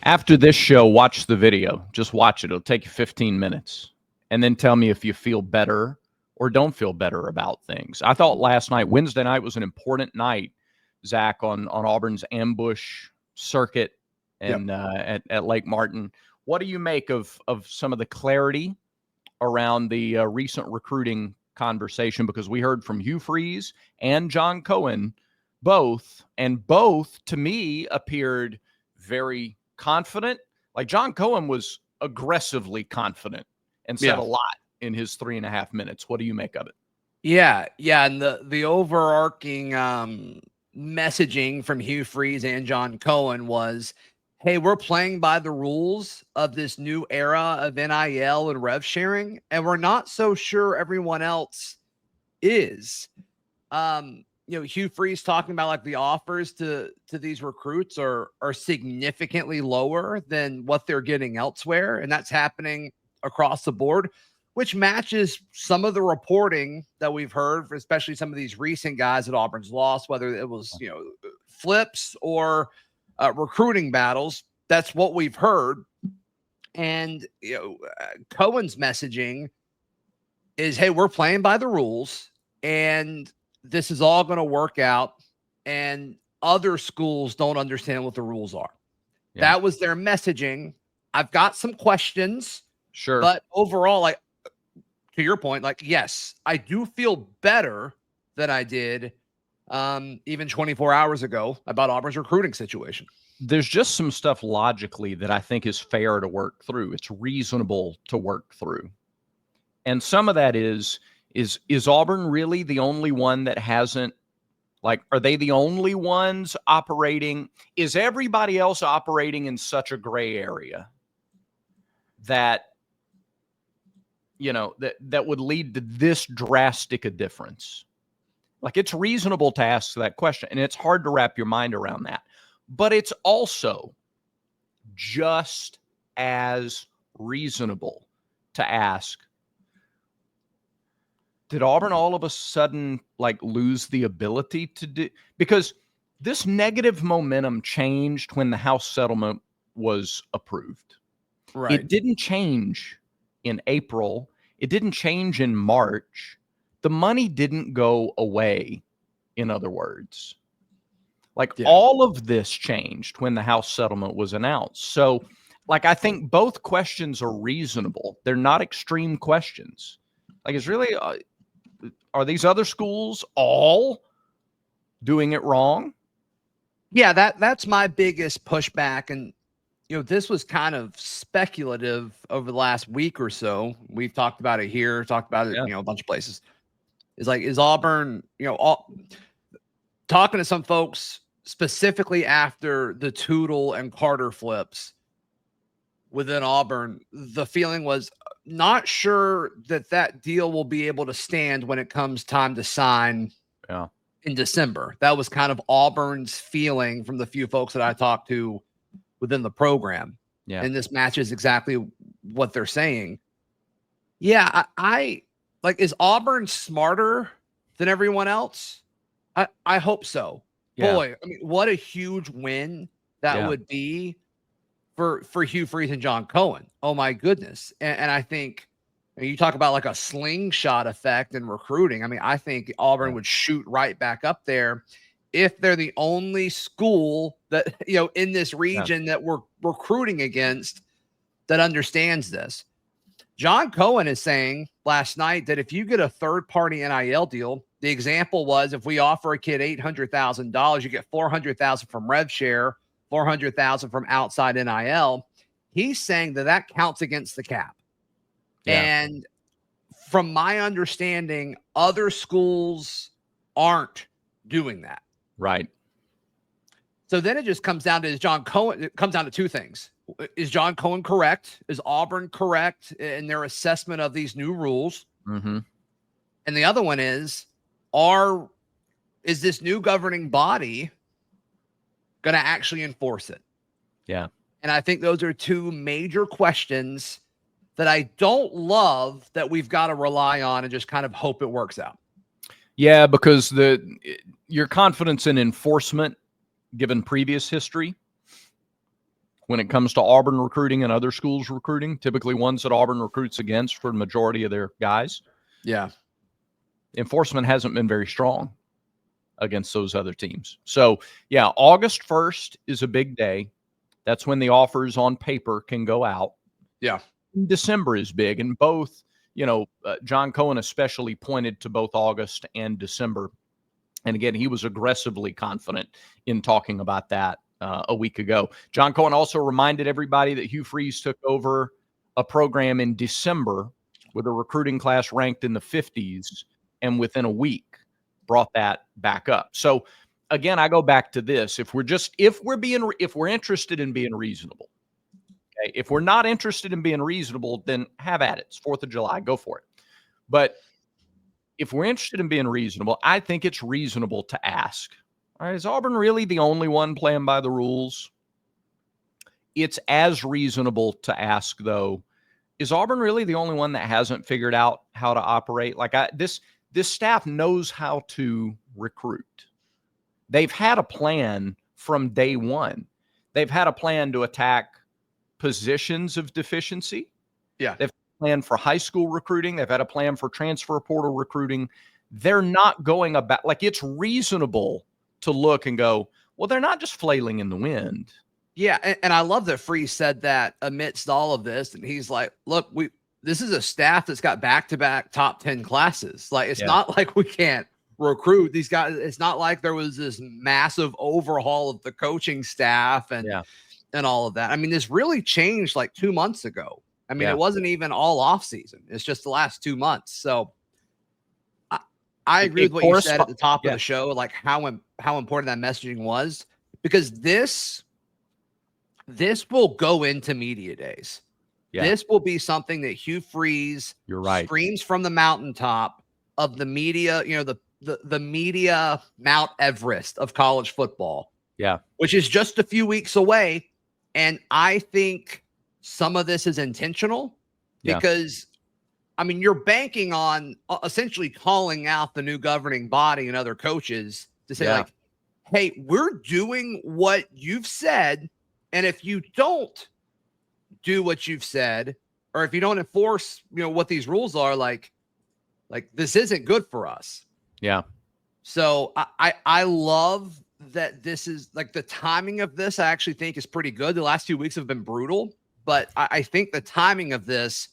After this show, watch the video. Just watch it. It'll take you 15 minutes. And then tell me if you feel better or don't feel better about things. I thought last night, Wednesday night, was an important night, Zach, on Auburn's ambush circuit and at Lake Martin. What do you make of some of the clarity around the recent recruiting conversation? Because we heard from Hugh and John Cohen both, and both, to me, appeared very confident. Like John Cohen was aggressively confident and said a lot in his 3.5 minutes. What do you make of it? Yeah. And the overarching messaging from Hugh and John Cohen was, hey, we're playing by the rules of this new era of NIL and rev sharing, and we're not so sure everyone else is. Hugh Freeze talking about like the offers to these recruits are significantly lower than what they're getting elsewhere. And that's happening across the board, which matches some of the reporting that we've heard for especially some of these recent guys that Auburn's lost, whether it was, flips or recruiting battles. That's what we've heard. And, Cohen's messaging is, hey, we're playing by the rules and this is all going to work out, and other schools don't understand what the rules are. Yeah. That was their messaging. I've got some questions. Sure. But overall, like to your point, like, yes, I do feel better than I did even 24 hours ago about Auburn's recruiting situation. There's just some stuff logically that I think is fair to work through. It's reasonable to work through. And some of that is Auburn really the only one that hasn't, like, are they the only ones operating? Is everybody else operating in such a gray area that, that would lead to this drastic a difference? Like, it's reasonable to ask that question, and it's hard to wrap your mind around that. But it's also just as reasonable to ask, did Auburn all of a sudden like lose the ability to do? Because this negative momentum changed when the House settlement was approved. Right. It didn't change in April. It didn't change in March. The money didn't go away, in other words. All of this changed when the House settlement was announced. So, I think both questions are reasonable. They're not extreme questions. It's really... are these other schools all doing it wrong? Yeah, that's my biggest pushback. And, this was kind of speculative over the last week or so. We've talked about it here, talked about it, a bunch of places. Is Auburn, talking to some folks specifically after the Tootle and Carter flips within Auburn, the feeling was, not sure that deal will be able to stand when it comes time to sign in December. That was kind of Auburn's feeling from the few folks that I talked to within the program. Yeah. And this matches exactly what they're saying. Yeah. I like, is Auburn smarter than everyone else? I hope so. Yeah. Boy, I mean, what a huge win that would be for Hugh Freeze and John Cohen. Oh my goodness. And I think you talk about like a slingshot effect in recruiting. I mean, I think Auburn would shoot right back up there if they're the only school that, in this region that we're recruiting against that understands this. John Cohen is saying last night that if you get a third-party NIL deal, the example was if we offer a kid $800,000, you get $400,000 from rev share, $400,000 from outside NIL. He's saying that counts against the cap. Yeah. And from my understanding, other schools aren't doing that. Right. So then it just comes down to, it comes down to two things. Is John Cohen correct? Is Auburn correct in their assessment of these new rules? Mm-hmm. And the other one is this new governing body going to actually enforce it? Yeah. And I think those are two major questions that I don't love that we've got to rely on and just kind of hope it works out. Yeah, because your confidence in enforcement, given previous history, when it comes to Auburn recruiting and other schools recruiting, typically ones that Auburn recruits against for the majority of their guys. Yeah. Enforcement hasn't been very strong against those other teams. So, yeah, August 1st is a big day. That's when the offers on paper can go out. Yeah. December is big, and both, John Cohen especially pointed to both August and December. And again, he was aggressively confident in talking about that a week ago. John Cohen also reminded everybody that Hugh Freeze took over a program in December with a recruiting class ranked in the 50s, and within a week brought that back up. So again, I go back to this. If we're interested in being reasonable, okay, if we're not interested in being reasonable, then have at it. It's 4th of July, go for it. But if we're interested in being reasonable, I think it's reasonable to ask, all right, is Auburn really the only one playing by the rules? It's as reasonable to ask, though, is Auburn really the only one that hasn't figured out how to operate? Like this staff knows how to recruit. They've had a plan from day one. They've had a plan to attack positions of deficiency. Yeah. They've had a plan for high school recruiting. They've had a plan for transfer portal recruiting. They're not going about, like, it's reasonable to look and go, well, they're not just flailing in the wind. Yeah, and I love that Freeze said that amidst all of this, and he's like, look, this is a staff that's got back-to-back top 10 classes. Like, it's not like we can't recruit these guys. It's not like there was this massive overhaul of the coaching staff and all of that. I mean, this really changed like 2 months ago. I mean, it wasn't even all off season. It's just the last 2 months. So I agree with what you said at the top of the show, like how important that messaging was, because this will go into media days. Yeah. This will be something that Hugh Freeze screams from the mountaintop of the media, the media Mount Everest of college football. Yeah. Which is just a few weeks away. And I think some of this is intentional because, I mean, you're banking on essentially calling out the new governing body and other coaches to say, like, hey, we're doing what you've said. And if you don't do what you've said, or if you don't enforce, what these rules are, like this isn't good for us. Yeah. So I love that this is like the timing of this. I actually think is pretty good. The last 2 weeks have been brutal, but I think the timing of this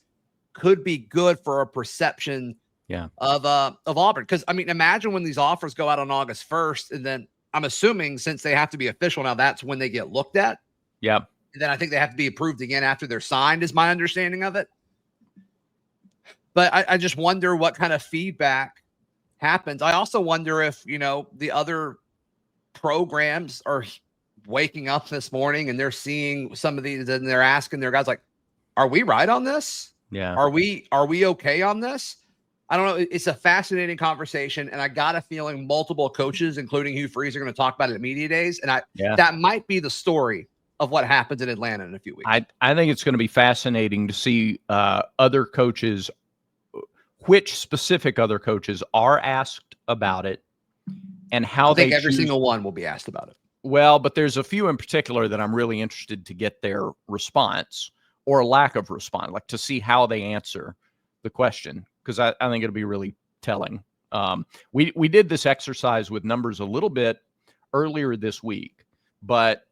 could be good for a perception of Auburn. Because I mean, imagine when these offers go out on August 1st, and then I'm assuming since they have to be official now, that's when they get looked at. Yeah. And then I think they have to be approved again after they're signed, is my understanding of it. But I just wonder what kind of feedback happens. I also wonder if, the other programs are waking up this morning and they're seeing some of these and they're asking their guys, like, are we right on this? Yeah. Are we okay on this? I don't know. It's a fascinating conversation. And I got a feeling multiple coaches, including Hugh Freeze, are going to talk about it at media days. And that might be the story of what happens in Atlanta in a few weeks. I think it's going to be fascinating to see other coaches, which specific other coaches are asked about it and how they every single one will be asked about it. Well, but there's a few in particular that I'm really interested to get their response or lack of response, like to see how they answer the question, because I think it'll be really telling. We did this exercise with numbers a little bit earlier this week, but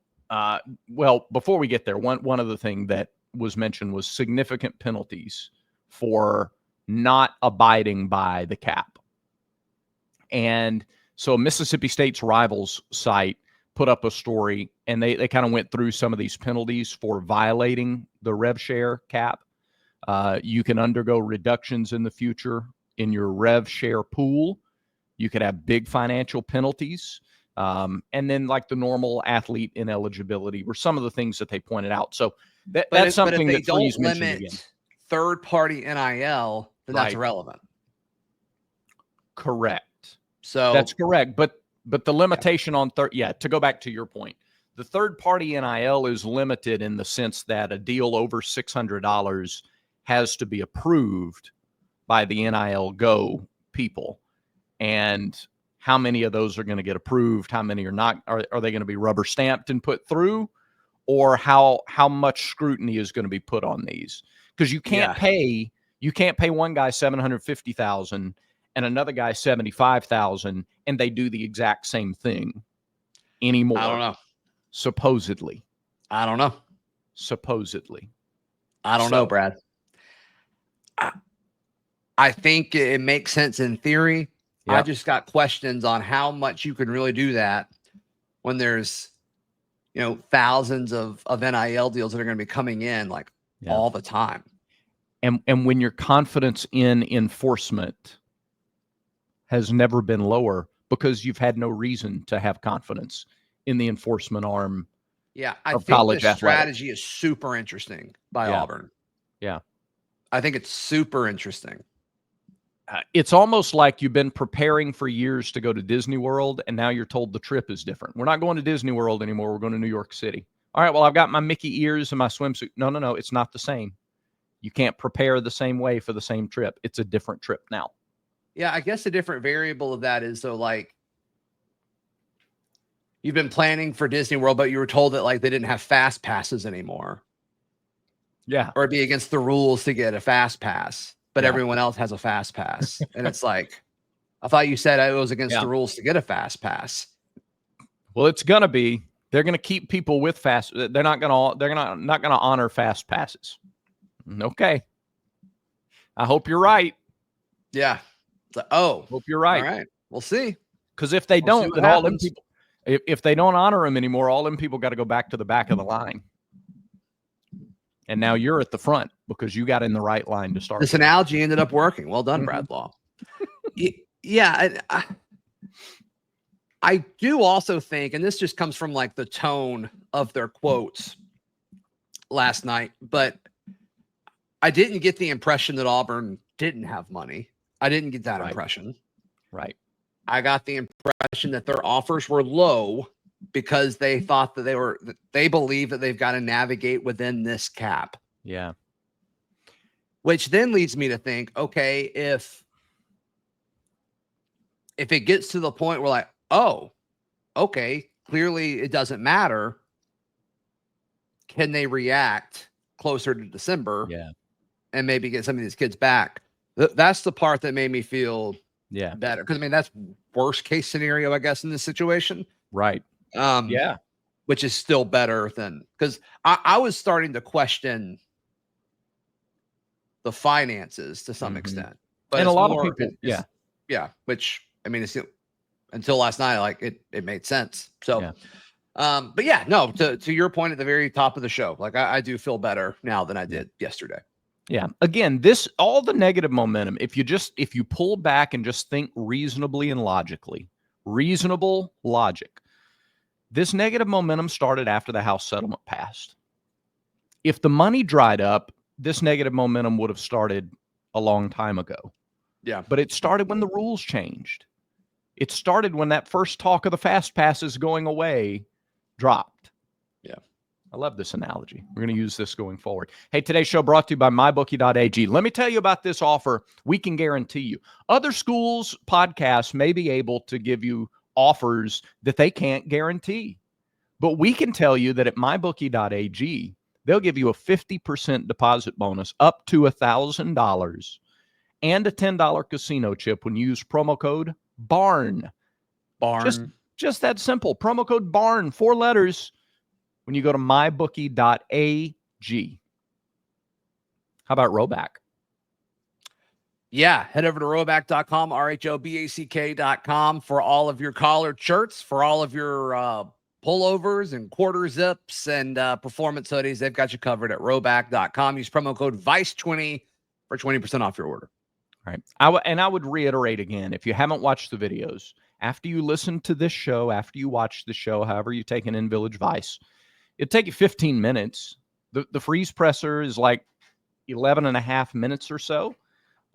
before we get there, one other thing that was mentioned was significant penalties for not abiding by the cap. And so Mississippi State's Rivals site put up a story, and they kind of went through some of these penalties for violating the rev share cap. You can undergo reductions in the future in your rev share pool. You could have big financial penalties. And then like the normal athlete ineligibility were some of the things that they pointed out. So that's something that Freeze mentioned again. Third-party NIL, then that's irrelevant. Correct. So that's correct. But the limitation on to go back to your point, the third-party NIL is limited in the sense that a deal over $600 has to be approved by the NIL Go people. And how many of those are going to get approved? How many are not? Are they going to be rubber stamped and put through? or how much scrutiny is going to be put on these, because you can't pay one guy $750,000 and another guy $75,000 and they do the exact same thing anymore. I don't know. Supposedly. I don't know. Supposedly. I don't know, Brad. I think it makes sense in theory. Yep. I just got questions on how much you can really do that when there's, thousands of NIL deals that are going to be coming in all the time. And when your confidence in enforcement has never been lower because you've had no reason to have confidence in the enforcement arm. Yeah, I think the strategy is super interesting by Auburn. Yeah. I think it's super interesting. It's almost like you've been preparing for years to go to Disney World, and now you're told the trip is different. We're not going to Disney World anymore. We're going to New York City. All right, well, I've got my Mickey ears and my swimsuit. No, it's not the same. You can't prepare the same way for the same trip. It's a different trip now. Yeah, I guess a different variable of that is, though, you've been planning for Disney World, but you were told that they didn't have fast passes anymore. Yeah. Or it'd be against the rules to get a fast pass, but everyone else has a fast pass. And it's I thought you said it was against the rules to get a fast pass. Well, it's going to be. They're going to keep people with fast. They're not going to honor fast passes. Okay. I hope you're right. Yeah. Hope you're right. All right. We'll see. Because if they don't, then all them people, if they don't honor them anymore, all them people got to go back to the back of the line. And now you're at the front because you got in the right line to start. This analogy ended up working. Well done, Brad Law. Yeah. I do also think, and this just comes from the tone of their quotes last night, but I didn't get the impression that Auburn didn't have money. I didn't get that impression. Right. I got the impression that their offers were low because they thought that they believe that they've got to navigate within this cap. Yeah. Which then leads me to think, okay, if it gets to the point where okay, clearly it doesn't matter, can they react closer to December? Yeah. And maybe get some of these kids back? That's the part that made me feel better. Because that's worst case scenario, I guess, in this situation. Right. Which is still better than, because I was starting to question the finances to some extent. But and a lot of people, which it's until last night, it made sense. So but no, to your point at the very top of the show, I do feel better now than I did yesterday. Yeah. Again, all the negative momentum, if you pull back and just think reasonably and logically, reasonable logic, this negative momentum started after the House settlement passed. If the money dried up, this negative momentum would have started a long time ago. Yeah. But it started when the rules changed. It started when that first talk of the fast passes going away dropped. Yeah. I love this analogy. We're going to use this going forward. Hey, today's show brought to you by mybookie.ag. Let me tell you about this offer we can guarantee you. Other schools' podcasts may be able to give you offers that they can't guarantee. But we can tell you that at mybookie.ag, they'll give you a 50% deposit bonus up to $1,000 and a $10 casino chip when you use promo code BARN. BARN. Just that simple. Promo code BARN, 4 letters, when you go to mybookie.ag. How about Roback? Yeah, head over to roback.com, RHOBACK.com for all of your collared shirts, for all of your pullovers and quarter zips and performance hoodies. They've got you covered at roback.com. Use promo code VICE20 for 20% off your order. All right. I would reiterate again, if you haven't watched the videos, after you listen to this show, after you watch the show, however you take an In-Village Vice, it'll take you 15 minutes. The freeze presser is 11 and a half minutes or so.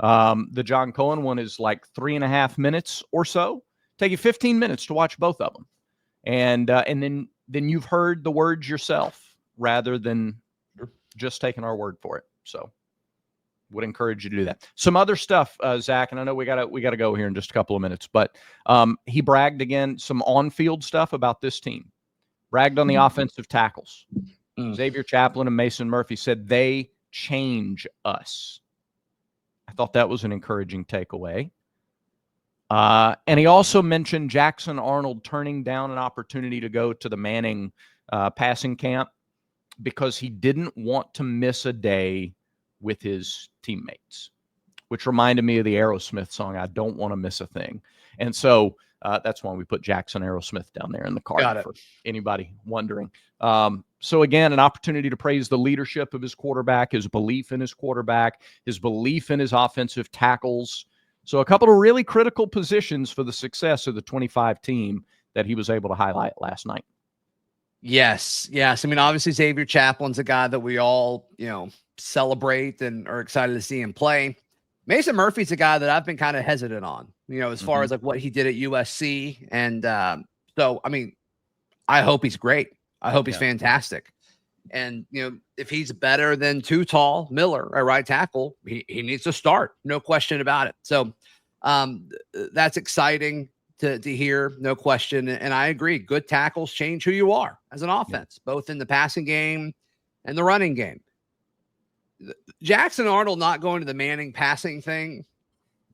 The John Cohen one is 3.5 minutes or so. Take you 15 minutes to watch both of them. And then you've heard the words yourself rather than just taking our word for it. So would encourage you to do that. Some other stuff, Zach, and I know we gotta go here in just a couple of minutes, but he bragged again, some on-field stuff about this team. Bragged on the offensive tackles. Xavier Chaplin and Mason Murphy said they change us. I thought that was an encouraging takeaway. And he also mentioned Jackson Arnold turning down an opportunity to go to the Manning passing camp because he didn't want to miss a day with his teammates, which reminded me of the Aerosmith song, I Don't Want to Miss a Thing. And so that's why we put Jackson Aerosmith down there in the card for anybody wondering. So again, an opportunity to praise the leadership of his quarterback, his belief in his quarterback, his belief in his offensive tackles. So a couple of really critical positions for the success of the 25 team that he was able to highlight last night. Yes. I mean, obviously Xavier Chaplin's a guy that we all, celebrate and are excited to see him play. Mason Murphy's a guy that I've been kind of hesitant on, as far as like what he did at USC. And so, I mean, I hope he's great. I hope he's fantastic. And, if he's better than Too Tall Miller at right tackle, he needs to start. No question about it. So that's exciting to hear. No question. And I agree. Good tackles change who you are as an offense, both in the passing game and the running game. Jackson Arnold not going to the Manning passing thing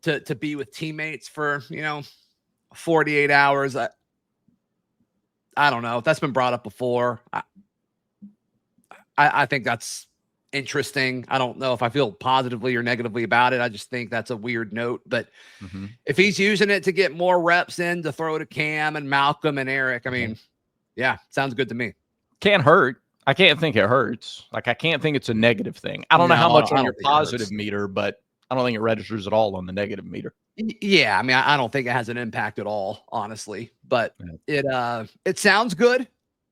to be with teammates for, 48 hours. I don't know. That's been brought up before. I think that's interesting. I don't know if I feel positively or negatively about it. I just think that's a weird note. But if he's using it to get more reps in to throw to Cam and Malcolm and Eric, I mean, sounds good to me. Can't hurt. I can't think it hurts. Like, I can't think it's a negative thing. I don't know how much on your positive meter, but I don't think it registers at all on the negative meter. Yeah, I mean, I don't think it has an impact at all, honestly. But it sounds good.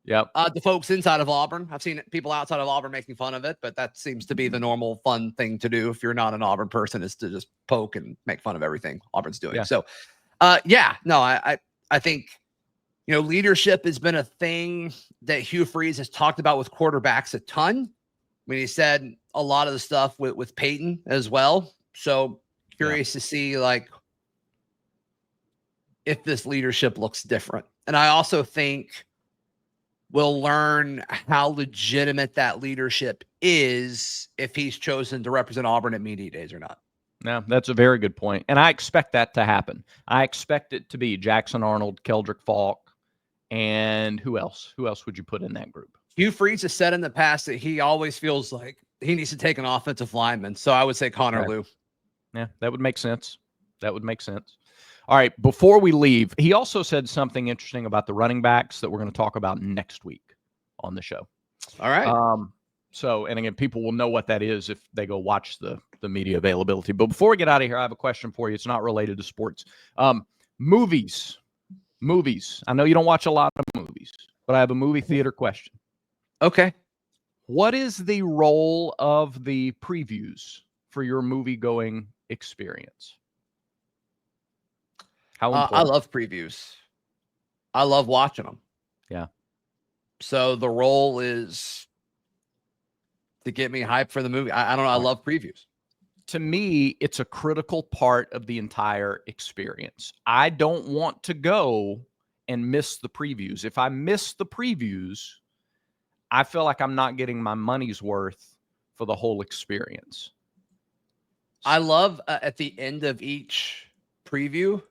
Yep. The folks inside of Auburn, I've seen people outside of Auburn making fun of it, but that seems to be the normal fun thing to do if you're not an Auburn person, is to just poke and make fun of everything Auburn's doing. Yeah. So, I think, leadership has been a thing that Hugh Freeze has talked about with quarterbacks a ton. I mean, he said a lot of the stuff with Peyton as well. So curious to see, like, if this leadership looks different. And I also think we'll learn how legitimate that leadership is if he's chosen to represent Auburn at media days or not. No, that's a very good point. And I expect that to happen. I expect it to be Jackson Arnold, Keldrick Falk, and who else? Who else would you put in that group? Hugh Freeze has said in the past that he always feels like he needs to take an offensive lineman. So I would say Connor Lew. Yeah, that would make sense. All right, before we leave, he also said something interesting about the running backs that we're going to talk about next week on the show. All right. So, and again, people will know what that is if they go watch the media availability. But before we get out of here, I have a question for you. It's not related to sports. Movies. I know you don't watch a lot of movies, but I have a movie theater question. Okay. What is the role of the previews for your movie-going experience? How important? I love previews. I love watching them. Yeah. So the role is to get me hyped for the movie. I don't know. I love previews. To me, it's a critical part of the entire experience. I don't want to go and miss the previews. If I miss the previews, I feel like I'm not getting my money's worth for the whole experience. I love at the end of each preview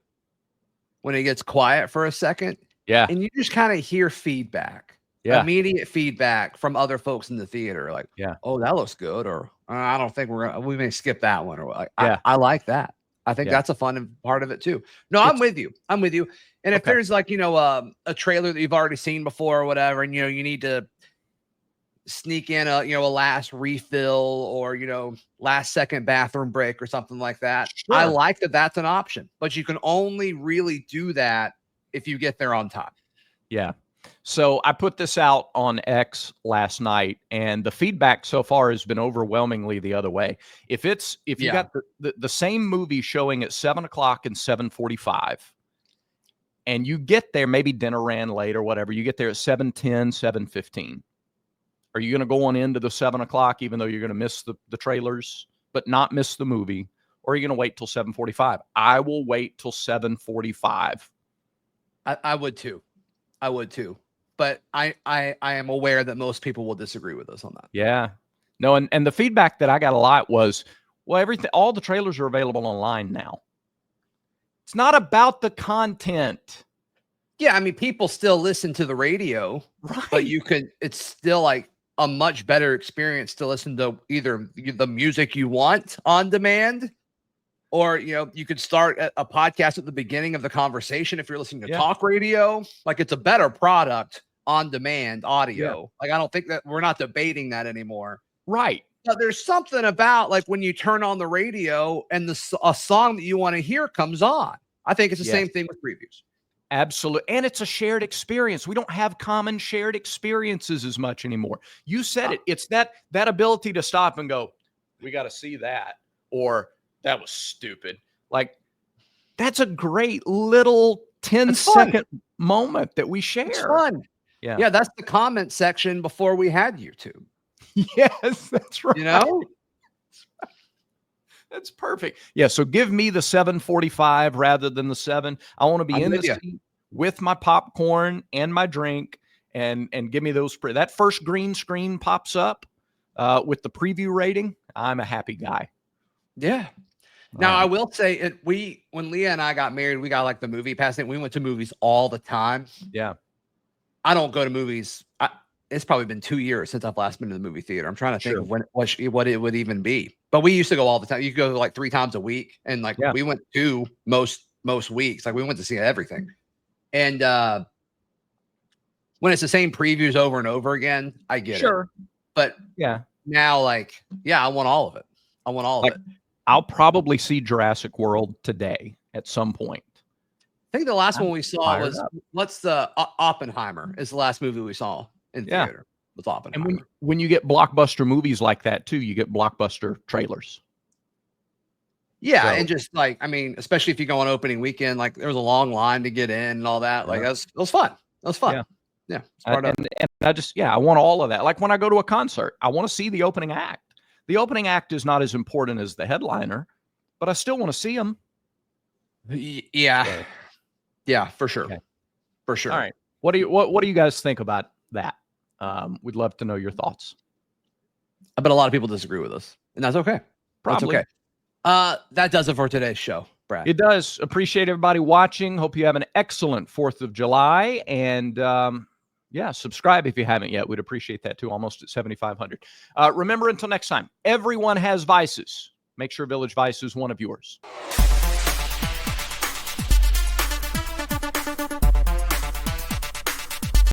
when it gets quiet for a second. Yeah. And you just kind of hear feedback. Yeah. Immediate feedback from other folks in the theater. Like, oh, that looks good. Or I don't think we may skip that one. Or like, I like that. I think that's a fun part of it too. No, I'm with you. And if there's like, a trailer that you've already seen before or whatever, and, you need to sneak in a last refill or, last second bathroom break or something like that. Sure. I like that that's an option, but you can only really do that if you get there on time. Yeah. So I put this out on X last night, and the feedback so far has been overwhelmingly the other way. If you got the same movie showing at 7:00 and 7:45, and you get there, maybe dinner ran late or whatever, you get there at 7:10, 7:15. Are you going to go on into the 7:00, even though you're going to miss the trailers, but not miss the movie? Or are you going to wait till 7:45? I will wait till 7:45. I would too. but I am aware that most people will disagree with us on that. Yeah. No, and the feedback that I got a lot was, well, all the trailers are available online now. It's not about the content. Yeah, I mean, people still listen to the radio, Right. but it's still like a much better experience to listen to either the music you want on demand, or, you could start a podcast at the beginning of the conversation if you're listening to talk radio. Like, it's a better product on demand audio. Like, I don't think that we're not debating that anymore. Right. But there's something about like when you turn on the radio and a song that you want to hear comes on. I think it's the same thing with previews. Absolutely. And it's a shared experience. We don't have common shared experiences as much anymore. You said it. It's that ability to stop and go, we got to see that, or that was stupid. Like, that's a great little 10-second moment that we share. It's fun. Yeah, that's the comment section before we had YouTube. Yes, that's right. That's perfect. Yeah, so give me the 7:45 rather than the 7. I want to be in the seat with my popcorn and my drink, and give me those. That first green screen pops up with the preview rating. I'm a happy guy. Yeah. Now, I will say when Leah and I got married, we got like the movie pass. We went to movies all the time. Yeah. I don't go to movies. It's probably been 2 years since I've last been to the movie theater. I'm trying to think of what it would even be. But we used to go all the time. You could go like 3 times a week, and like we went to most weeks. Like, we went to see everything. And when it's the same previews over and over again, I get it. But now, like, I want all of it. I want all of it. I'll probably see Jurassic World today at some point. I think the last one we saw was Oppenheimer is the last movie we saw in theater. With Oppenheimer. And when you get blockbuster movies like that too, you get blockbuster trailers. Yeah, and just like, I mean, especially if you go on opening weekend, like there was a long line to get in and all that. Like, it was fun. That was fun. Yeah. And I just, I want all of that. Like when I go to a concert, I want to see the opening act. The opening act is not as important as the headliner, but I still want to see them. Yeah. Yeah, for sure. Okay. For sure. All right. What do you guys think about that? We'd love to know your thoughts. I bet a lot of people disagree with us, and that's okay. Probably. That's okay. That does it for today's show, Brad. It does. Appreciate everybody watching. Hope you have an excellent 4th of July. And subscribe if you haven't yet. We'd appreciate that too. Almost at 7,500. Remember, until next time, everyone has vices. Make sure Village Vice is one of yours.